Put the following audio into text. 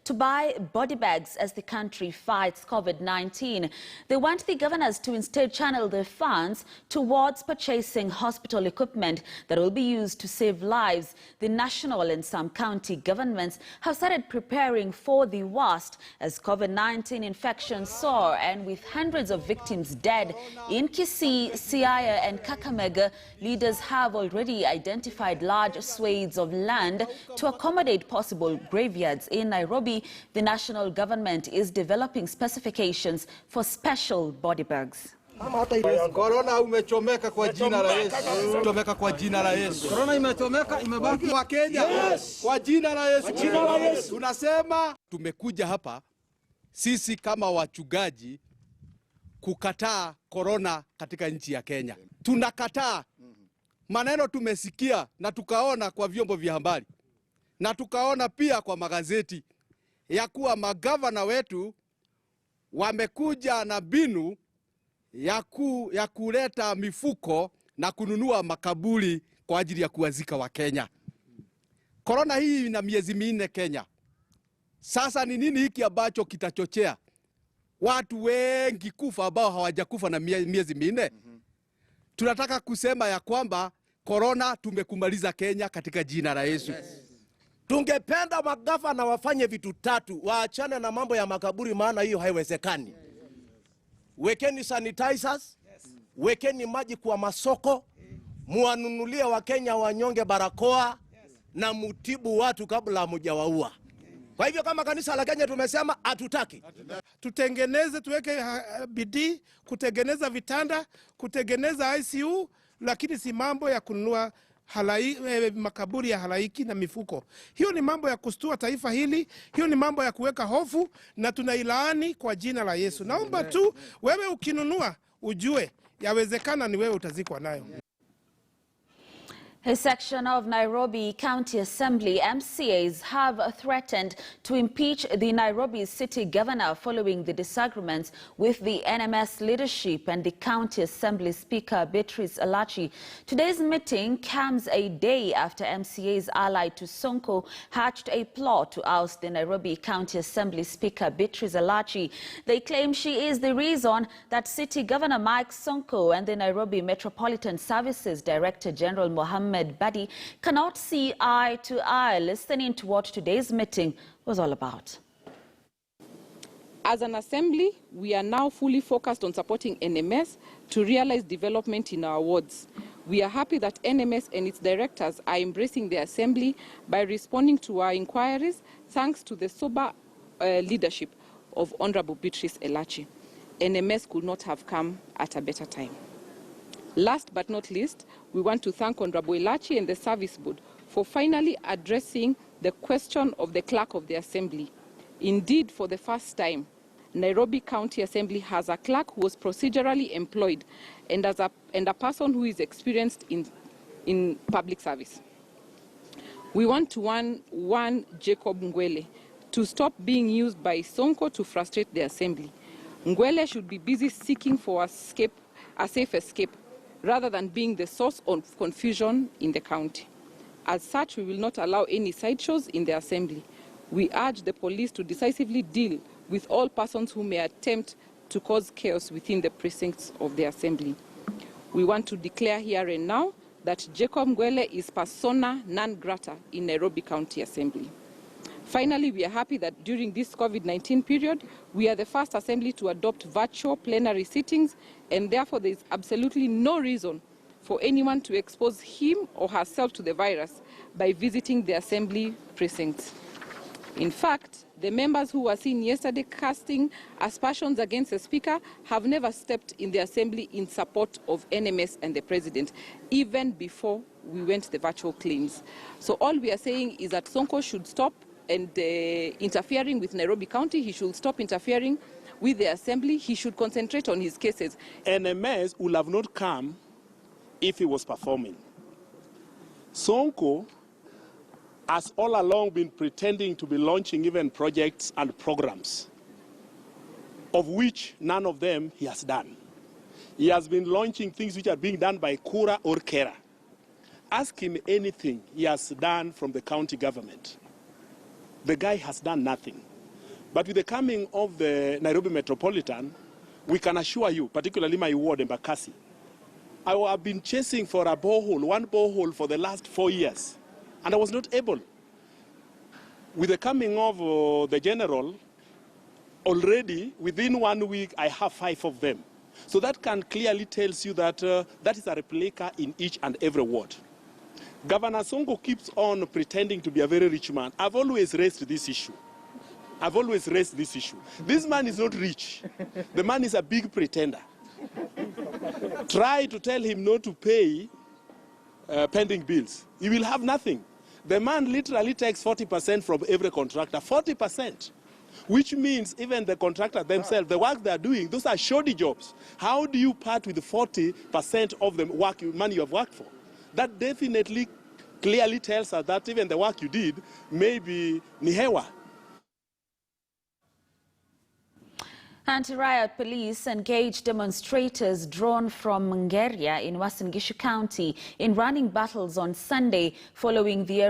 to buy body bags as the country fights COVID-19. They want the governors to instead channel their funds towards purchasing hospital equipment that will be used to save lives. The national and some county governments have started preparing for the worst as COVID-19 infections soar, and with hundreds of victims dead in Kisii, Siaya and Kakamega, leaders have already identified large swathes of land to accommodate possible graveyards. In Nairobi, the national government is developing specifications for special body bags. Corona umechomeka kwa jina la Yesu. Umechomeka kwa jina la Yesu. Corona imechomeka, imebaki wa Kenya. Kwa jina la Yesu. Jina la Yesu. Tunasema tumekuja hapa sisi kama wachungaji kukataa corona katika nchi ya Kenya. Tunakataa. Maneno tumesikia na tukaona kwa vyombo vya habari na tukaona pia kwa magazeti ya kuwa magavana wetu wamekuja na binu ya kuleta mifuko na kununua makaburi kwa ajili ya kuwazika wa Kenya. Corona hii ina miezi 4 Kenya. Sasa ni nini hiki ambacho kitachochea watu wengi kufa ambao hawajakufa na miezi 4? Tunataka kusema ya kwamba corona tumekumaliza Kenya katika jina la Yesu. Tungependa magavana wafanye vitu 3, waachane na mambo ya makaburi, maana hiyo haiwezekani. Wekeni sanitizers, wekeni maji kwa masoko, muanunulie wa Kenya wanyonge barakoa na mutibu watu kabla hamujawaua. Kwa hivyo kama kanisa la Kenya tumesema hatutaki. Tutengeneze, tuweke bidii kutengeneza vitanda, kutengeneza ICU, lakini si mambo ya kununua makaburi ya halaiki na mifuko. Hiyo ni mambo ya kustua taifa hili, hiyo ni mambo ya kuweka hofu, na tunailaani kwa jina la Yesu. Naomba tu wewe ukinunua ujue yawezekana ni wewe utazikwa nayo. A section of Nairobi County Assembly MCAs have threatened to impeach the Nairobi City Governor following the disagreements with the NMS leadership and the County Assembly Speaker Beatrice Elachi. Today's meeting comes a day after MCAs allied to Sonko hatched a plot to oust the Nairobi County Assembly Speaker Beatrice Elachi. They claim she is the reason that City Governor Mike Sonko and the Nairobi Metropolitan Services Director General Mohammed Badi cannot see eye to eye. Listening to what today's meeting was all about. As an assembly, we are now fully focused on supporting NMS to realize development in our wards. We are happy that NMS and its directors are embracing the assembly by responding to our inquiries, thanks to the sober leadership of Honorable Beatrice Elachi. NMS could not have come at a better time. Last but not least, we want to thank Honorable Elachi and the Service Board for finally addressing the question of the clerk of the Assembly. Indeed, for the first time, Nairobi County Assembly has a clerk who was procedurally employed and a person who is experienced in public service. We want to warn Jacob Ngwele to stop being used by Sonko to frustrate the Assembly. Ngwele should be busy seeking for a safe escape, rather than being the source of confusion in the county. As such, we will not allow any sideshows in the assembly. We urge the police to decisively deal with all persons who may attempt to cause chaos within the precincts of the assembly. We want to declare here and now that Jacob Ngwele is persona non grata in Nairobi County Assembly. Finally, we are happy that during this COVID-19 period, we are the first assembly to adopt virtual plenary sittings, and therefore there is absolutely no reason for anyone to expose him or herself to the virus by visiting the assembly precincts. In fact, the members who were seen yesterday casting aspersions against the speaker have never stepped in the assembly in support of NMS and the president, even before we went the virtual claims. So all we are saying is that Sonko should stop interfering with Nairobi County. He should stop interfering with the assembly. He should concentrate on his cases. NMS would have not come if he was performing. Sonko has all along been pretending to be launching even projects and programs, of which none of them he has done. He has been launching things which are being done by Kura or Kera. Ask him anything he has done from the county government. The guy has done nothing. But with the coming of the Nairobi Metropolitan, we can assure you, particularly my ward, Embakasi, I have been chasing for a borehole, one borehole for the last 4 years, and I was not able. With the coming of the general, already within 1 week, I have 5 of them. So that can clearly tells you that that is a replica in each and every ward. Governor Sonko keeps on pretending to be a very rich man. I've always raised this issue. This man is not rich. The man is a big pretender. Try to tell him not to pay pending bills. He will have nothing. The man literally takes 40% from every contractor, 40%, which means even the contractor themselves, the work they are doing, those are shoddy jobs. How do you part with 40% of the money you have worked for? That definitely clearly tells us that even the work you did may be ni hewa. Anti-riot police engaged demonstrators drawn from Mungeria in Uasin Gishu County in running battles on Sunday following the